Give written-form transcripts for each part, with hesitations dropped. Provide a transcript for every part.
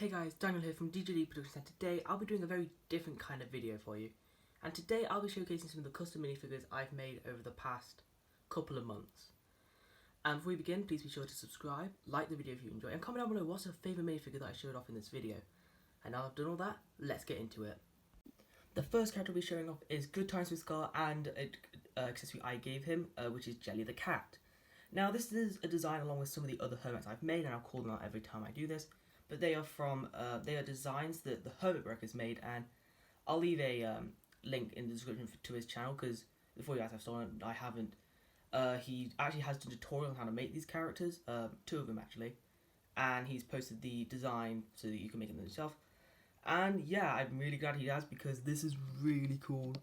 Hey guys, Daniel here from DJD Productions, and today I'll be doing a very different kind of video for you. And today I'll be showcasing some of the custom minifigures I've made over the past couple of months. And before we begin, please be sure to subscribe, like the video if you enjoy, and comment down below what's your favourite minifigure that I showed off in this video. And now I've done all that, let's get into it. The first character we'll be showing off is Good Times with Scar and an accessory I gave him, which is Jelly the Cat. Now this is a design along with some of the other hermits I've made, and I'll call them out every time I do this. But they are designs that the Hermit Brick has made, and I'll leave a link in the description to his channel, because before you guys have stolen it, I haven't. He actually has a tutorial on how to make these characters, 2 of them actually, and he's posted the design so that you can make them yourself. And yeah, I'm really glad he has, because this is really cool.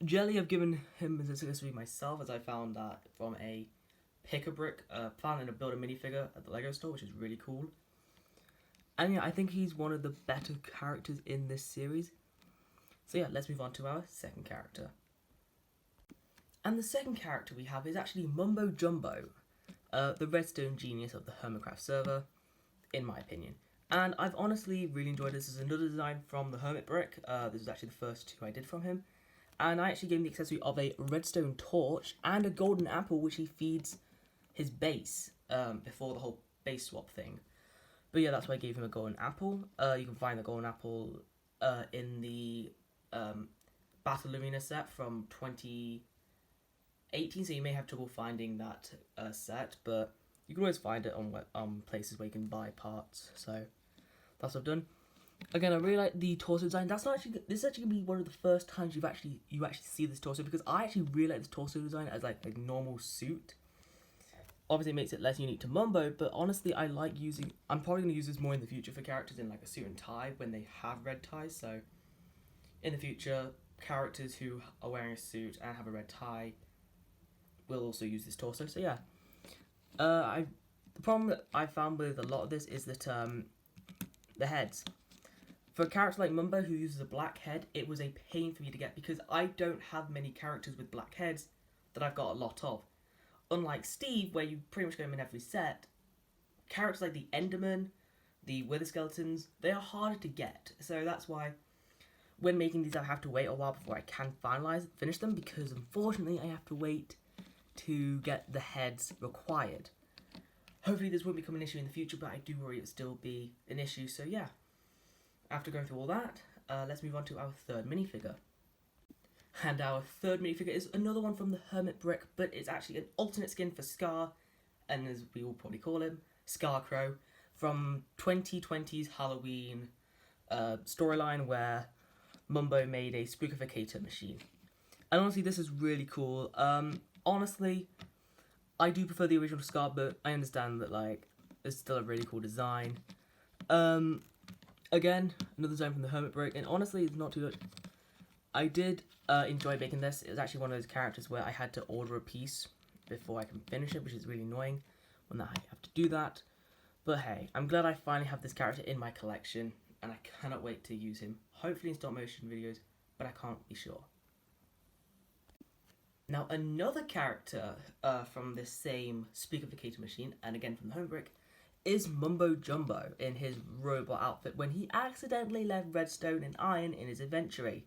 Jelly, I've given him as accessory myself, as I found that from a Pick-a-Brick planning to build a minifigure at the Lego store, which is really cool. And yeah, I think he's one of the better characters in this series. So yeah, let's move on to our second character. And the second character we have is actually Mumbo Jumbo, the redstone genius of the Hermitcraft server, in my opinion. And I've honestly really enjoyed this. This is another design from the Hermit Brick. This is actually the first 2 I did from him. And I actually gave him the accessory of a redstone torch and a golden apple, which he feeds his base before the whole base swap thing. But yeah, that's why I gave him a golden apple. You can find the golden apple in the Battle Arena set from 2018, so you may have trouble finding that set, but you can always find it on places where you can buy parts. So that's what I've done. Again, I really like the torso design. This is actually gonna be one of the first times you actually see this torso, because I actually really like this torso design as like a normal suit. Obviously, it makes it less unique to Mumbo, but honestly, I like using. I'm probably going to use this more in the future for characters in like a suit and tie when they have red ties. So, in the future, characters who are wearing a suit and have a red tie will also use this torso. So yeah, the problem that I found with a lot of this is that the heads. For a character like Mumbo who uses a black head, it was a pain for me to get, because I don't have many characters with black heads that I've got a lot of. Unlike Steve, where you pretty much get him in every set, characters like the Enderman, the Wither Skeletons, they are harder to get. So that's why when making these I have to wait a while before I can finish them, because unfortunately I have to wait to get the heads required. Hopefully this won't become an issue in the future, but I do worry it'll still be an issue. So yeah, after going through all that, let's move on to our third minifigure. And our third minifigure is another one from the Hermit Brick, but it's actually an alternate skin for Scar, and as we will probably call him, Scarecrow, from 2020's Halloween storyline, where Mumbo made a spookificator machine. And honestly, this is really cool. Honestly, I do prefer the original Scar, but I understand that like it's still a really cool design. Again, another design from the Hermit Brick, and honestly, it's not too much. I did enjoy making this. It was actually one of those characters where I had to order a piece before I can finish it, which is really annoying when I have to do that. But hey, I'm glad I finally have this character in my collection, and I cannot wait to use him, hopefully in stop motion videos, but I can't be sure. Now, another character from this same spookificator machine, and again from the Hermit Brick, is Mumbo Jumbo in his robot outfit when he accidentally left redstone and iron in his inventory.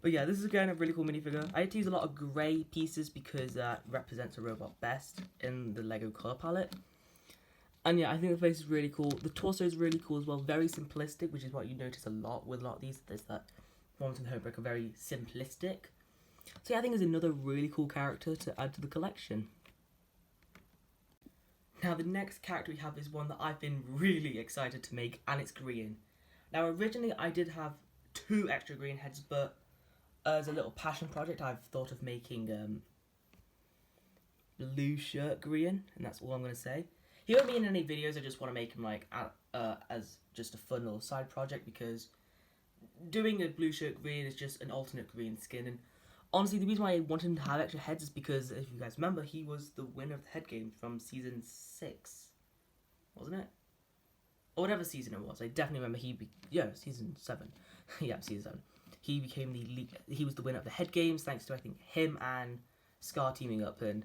But yeah, this is again a really cool minifigure. I had to use a lot of grey pieces because that represents a robot best in the Lego colour palette. And yeah, I think the face is really cool. The torso is really cool as well, very simplistic, which is what you notice a lot with a lot of these. There's that ones in the Hermit Brick are very simplistic. So yeah, I think it's another really cool character to add to the collection. Now the next character we have is one that I've been really excited to make, and it's Grian. Now originally I did have 2 extra Grian heads, but as a little passion project I've thought of making blue shirt Grian, and that's all I'm going to say. He won't be in any videos, I just want to make him like as just a fun little side project, because doing a blue shirt Grian is just an alternate Grian skin. And honestly, the reason why I wanted him to have extra heads is because, if you guys remember, he was the winner of the head game from season 6, wasn't it? Or whatever season it was. I definitely remember season 7. Yeah, season 7. He was the winner of the head games, thanks to I think him and Scar teaming up and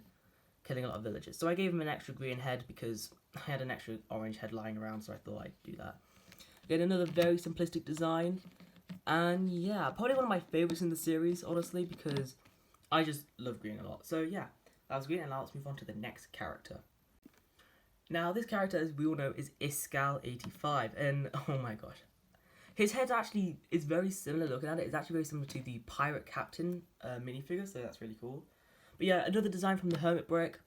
killing a lot of villagers. So I gave him an extra green head because I had an extra orange head lying around, so I thought I'd do that. Again, another very simplistic design. And yeah, probably one of my favourites in the series, honestly, because I just love Grian a lot. So yeah, that was Grian, and now let's move on to the next character. Now, this character, as we all know, is Iskall85, and oh my gosh. His head actually is very similar, looking at it. It's actually very similar to the Pirate Captain minifigure, so that's really cool. But yeah, another design from the Hermit Brick,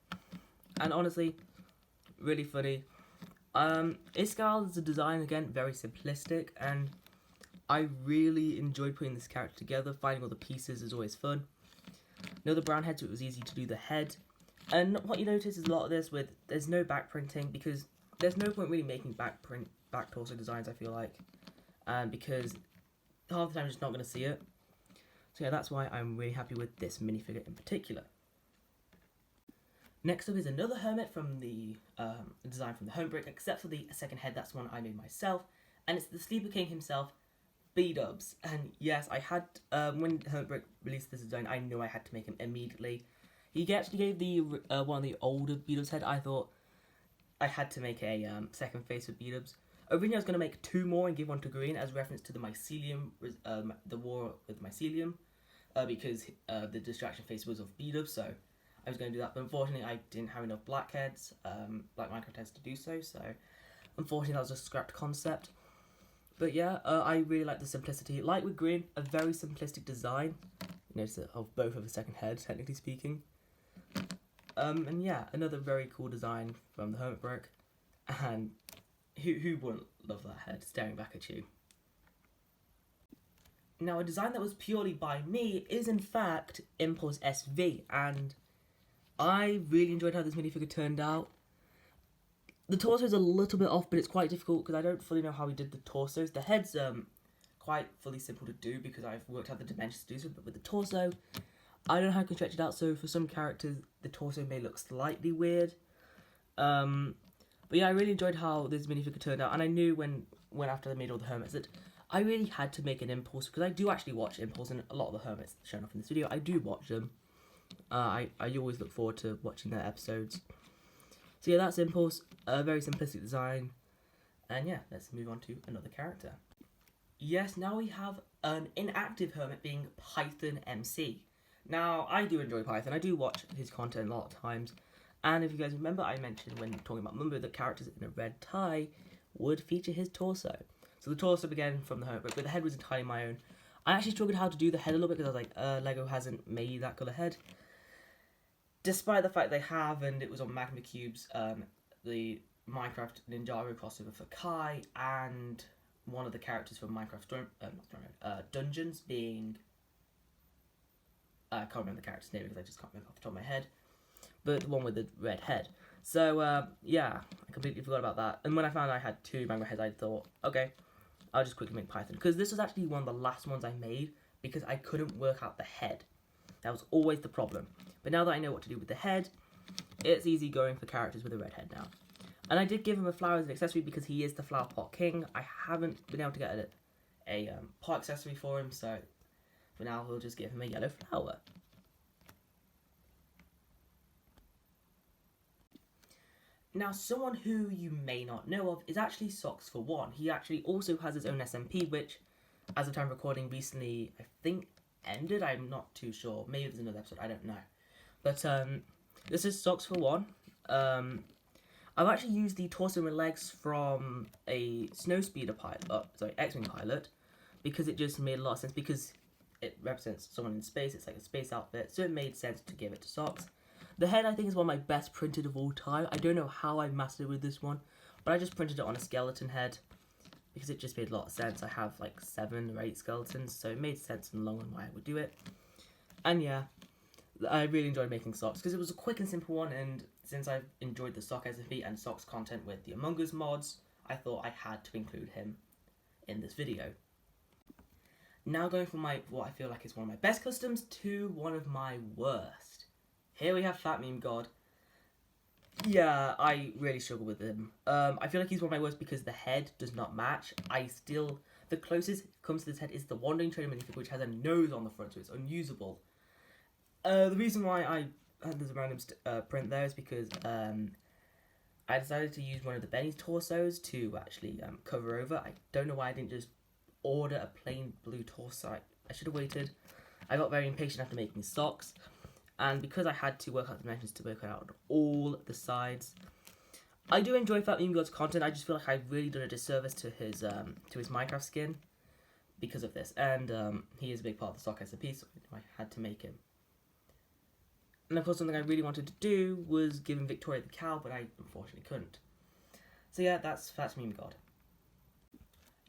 and honestly, really funny. Iskall is a design, again, very simplistic, and I really enjoyed putting this character together. Finding all the pieces is always fun. Another brown head, so it was easy to do the head. And what you notice is a lot of this with, there's no back printing, because there's no point really making back torso designs, I feel like. Because half the time you're just not going to see it. So yeah, that's why I'm really happy with this minifigure in particular. Next up is another Hermit from the design from the Hermit Brick, except for the second head, that's one I made myself. And it's the Sleeper King himself, B-dubs. And yes, I had, when Hermit Brick released this design, I knew I had to make him immediately. He actually gave the one of the older B-dubs head. I thought I had to make a second face with B-dubs. Originally, I was going to make 2 more and give one to Grian as reference to the mycelium, the war with mycelium, because the distraction face was of B-dubs, so I was going to do that. But unfortunately, I didn't have enough blackheads, Black Minecraft heads to do so, so unfortunately, that was a scrapped concept. But yeah, I really like the simplicity. Like with Grian, a very simplistic design. You notice it of both of the second head, technically speaking. And yeah, another very cool design from the Hermit Brick. And who wouldn't love that head staring back at you? Now, a design that was purely by me is in fact Impulse SV, and I really enjoyed how this minifigure turned out. The torso is a little bit off, but it's quite difficult because I don't fully know how he did the torsos. The head's quite fully simple to do because I've worked out the dimensions to do so, but with the torso, I don't know how I can stretch it out, so for some characters, the torso may look slightly weird. But yeah, I really enjoyed how this minifigure turned out, and I knew when after I made all the Hermits that I really had to make an Impulse, because I do actually watch Impulse, and a lot of the Hermits shown off in this video, I do watch them. I always look forward to watching their episodes. So yeah, that's Impulse, a very simplistic design, and yeah, let's move on to another character. Yes, now we have an inactive Hermit being Python MC. Now, I do enjoy Python, I do watch his content a lot of times, and if you guys remember, I mentioned when talking about Mumbo that characters in a red tie would feature his torso. So the torso began from the Hermit Brick, but the head was entirely my own. I actually struggled how to do the head a little bit because I was like, Lego hasn't made that colour head. Despite the fact they have, and it was on Magma Cubes, the Minecraft Ninjago crossover for Kai, and one of the characters from Minecraft Dungeons being... I can't remember the character's name because I just can't remember off the top of my head. But the one with the red head. So, yeah, I completely forgot about that. And when I found I had 2 mango heads, I thought, okay, I'll just quickly make Python. Because this was actually one of the last ones I made because I couldn't work out the head. That was always the problem. But now that I know what to do with the head, it's easy going for characters with a red head now. And I did give him a flower as an accessory because he is the Flower Pot King. I haven't been able to get a pot accessory for him, so for now we'll just give him a yellow flower. Now, someone who you may not know of is actually Socks for One. He actually also has his own SMP, which, as of time of recording, recently, I think, ended. I'm not too sure. Maybe there's another episode. I don't know. But, this is Socks for One. I've actually used the torso and legs from a Snowspeeder pilot, X-Wing pilot, because it just made a lot of sense, because it represents someone in space. It's like a space outfit, so it made sense to give it to Socks. The head, I think, is one of my best printed of all time. I don't know how I mastered with this one, but I just printed it on a skeleton head because it just made a lot of sense. I have like 7 or 8 skeletons, so it made sense in the long run why I would do it. And yeah, I really enjoyed making Socks because it was a quick and simple one, and since I've enjoyed the Sock SMP and Socks content with the Among Us mods, I thought I had to include him in this video. Now going from what I feel like is one of my best customs to one of my worst. Here we have Fat Meme God. Yeah, I really struggle with him. I feel like he's one of my worst because the head does not match. The closest it comes to this head is the Wandering Trader minifigure, which has a nose on the front, so it's unusable. The reason why I had this random print there is because I decided to use one of the Benny's torsos to actually cover over. I don't know why I didn't just order a plain blue torso. I should have waited. I got very impatient after making socks, and because I had to work out the dimensions to work out all the sides. I do enjoy Fat Meme God's content. I just feel like I've really done a disservice to his Minecraft skin because of this, and he is a big part of the sock SMP, so I had to make him. And of course, something I really wanted to do was give him Victoria the cow, but I unfortunately couldn't. So yeah, that's Fat Meme God.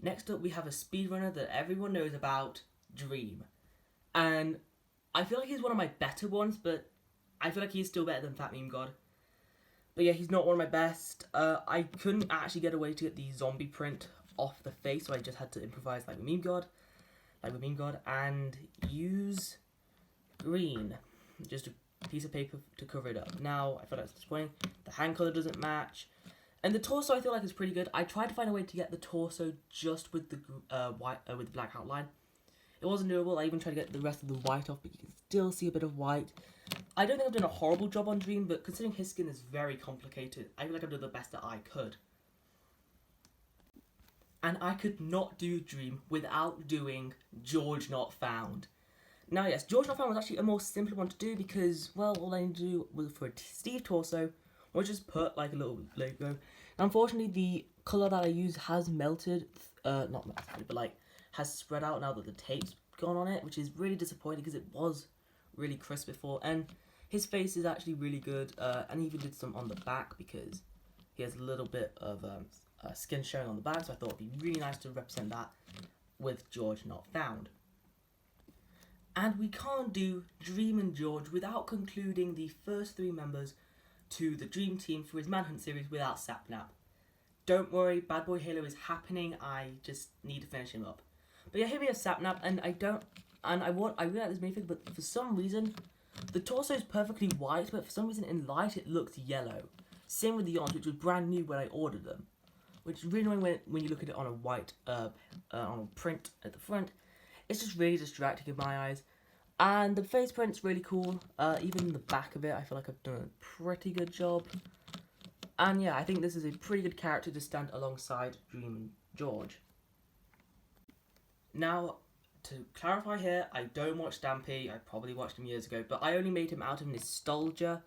Next up, we have a speedrunner that everyone knows about, Dream. And I feel like he's one of my better ones, but I feel like he's still better than Fat Meme God. But yeah, he's not one of my best. I couldn't actually get away to get the zombie print off the face, so I just had to improvise like with Meme God, and use green, just a piece of paper to cover it up. Now, I feel like it's disappointing. The hand colour doesn't match. And the torso I feel like is pretty good. I tried to find a way to get the torso just with the with the black outline. It wasn't doable. I even tried to get the rest of the white off, but you can still see a bit of white. I don't think I've done a horrible job on Dream, but considering his skin is very complicated, I feel like I've done the best that I could. And I could not do Dream without doing George Not Found. Now yes, George Not Found was actually a more simple one to do because, well, all I need to do was for a Steve torso, or just put like a little logo. And unfortunately, the colour that I use has melted, not melted, but like has spread out now that the tape's gone on it, which is really disappointing because it was really crisp before. And his face is actually really good, and he even did some on the back because he has a little bit of skin showing on the back, so I thought it'd be really nice to represent that with George Not Found. And we can't do Dream and George without concluding the first 3 members to the Dream Team for his Manhunt series without Sapnap. Don't worry, Bad Boy Halo is happening, I just need to finish him up. But yeah, here we have Sapnap, and I really like this minifig, but for some reason, the torso is perfectly white, but for some reason in light it looks yellow. Same with the arms, which was brand new when I ordered them. Which is really annoying when you look at it on a white, on a print at the front. It's just really distracting in my eyes. And the face print's really cool. Even the back of it, I feel like I've done a pretty good job. And yeah, I think this is a pretty good character to stand alongside Dream and George. Now, to clarify here, I don't watch Stampy. I probably watched him years ago, but I only made him out of nostalgia.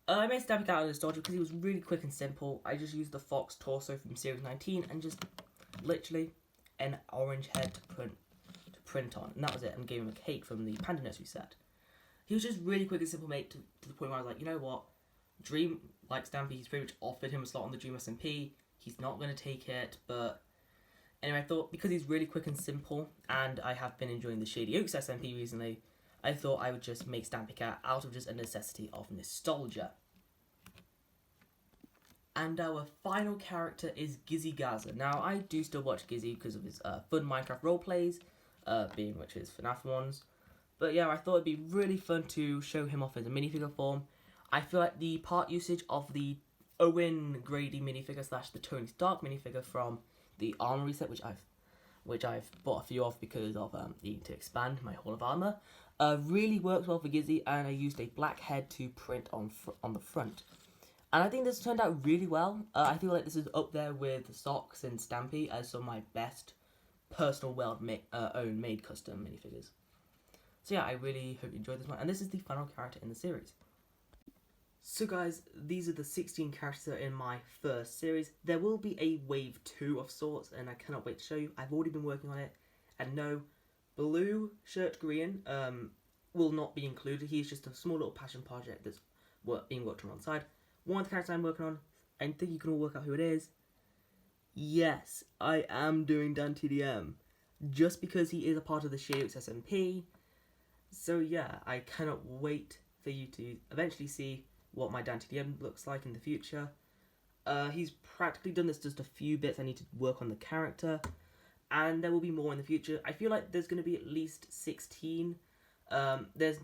I made Stampy out of nostalgia because he was really quick and simple. I just used the Fox torso from Series 19 and just literally an orange head to print on. And that was it, and gave him a cake from the Panda Nursery set. He was just really quick and simple, mate, to the point where I was like, you know what? Dream, like Stampy, he's pretty much offered him a slot on the Dream SMP. He's not going to take it, but anyway, I thought because he's really quick and simple, and I have been enjoying the Shady Oaks SMP recently, I thought I would just make Stampy Cat out of just a necessity of nostalgia. And our final character is Gizzy Gaza. Now, I do still watch Gizzy because of his fun Minecraft roleplays, being which is FNAF ones. But yeah, I thought it'd be really fun to show him off as a minifigure form. I feel like the part usage of the Owen Grady minifigure / the Tony Stark minifigure from the Armory set, which I've bought a few of because of needing to expand my Hall of Armor, really works well for Gizzy, and I used a black head to print on the front. And I think this turned out really well. I feel like this is up there with Socks and Stampy as some of my best personal own made custom minifigures. So yeah, I really hope you enjoyed this one, and this is the final character in the series. So guys, these are the 16 characters that are in my first series. There will be a wave 2 of sorts, and I cannot wait to show you. I've already been working on it, and no, blue shirt Grian will not be included. He's just a small little passion project that's being worked on side. One of the characters I'm working on, I think you can all work out who it is. Yes, I am doing Dan TDM, just because he is a part of the Shady Oaks SMP. So yeah, I cannot wait for you to eventually see what my Dan TDM looks like in the future. He's practically done this, just a few bits I need to work on the character, and there will be more in the future. I feel like there's going to be at least 16. There's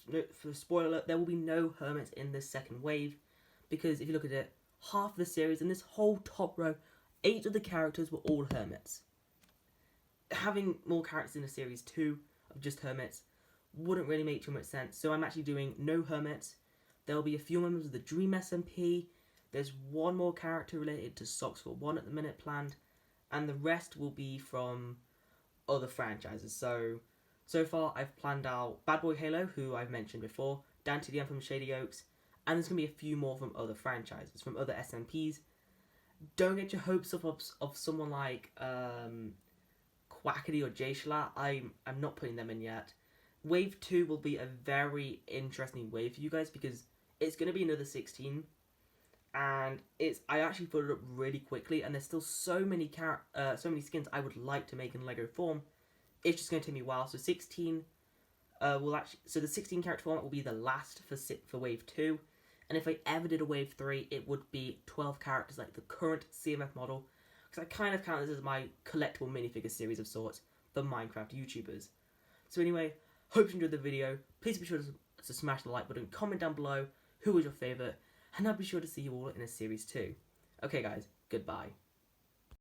no, for spoiler alert, there will be no hermits in this second wave, because if you look at it, half the series, in this whole top row, 8 of the characters were all hermits. Having more characters in a series 2 of just hermits wouldn't really make too much sense, so I'm actually doing no hermits. There will be a few members of the Dream SMP, There's one more character related to Socks for One at the minute planned, and the rest will be from other franchises. So far I've planned out Bad Boy Halo, who I've mentioned before, Dan to the End from Shady Oaks, and there's going to be a few more from other franchises, from other SMPs. Don't get your hopes up of someone like Quackity or J-Shalat. I'm not putting them in yet. Wave 2 will be a very interesting wave for you guys because it's going to be another 16, and I actually put it up really quickly, and there's still so many skins I would like to make in Lego form. It's just going to take me a while. So 16 the 16 character format will be the last for wave 2, and if I ever did a wave 3, it would be 12 characters like the current CMF model, because I kind of count this as my collectible minifigure series of sorts for Minecraft YouTubers. So anyway, hope you enjoyed the video. Please be sure to smash the like button, comment down below who was your favourite, and I'll be sure to see you all in a series 2. Okay guys, goodbye.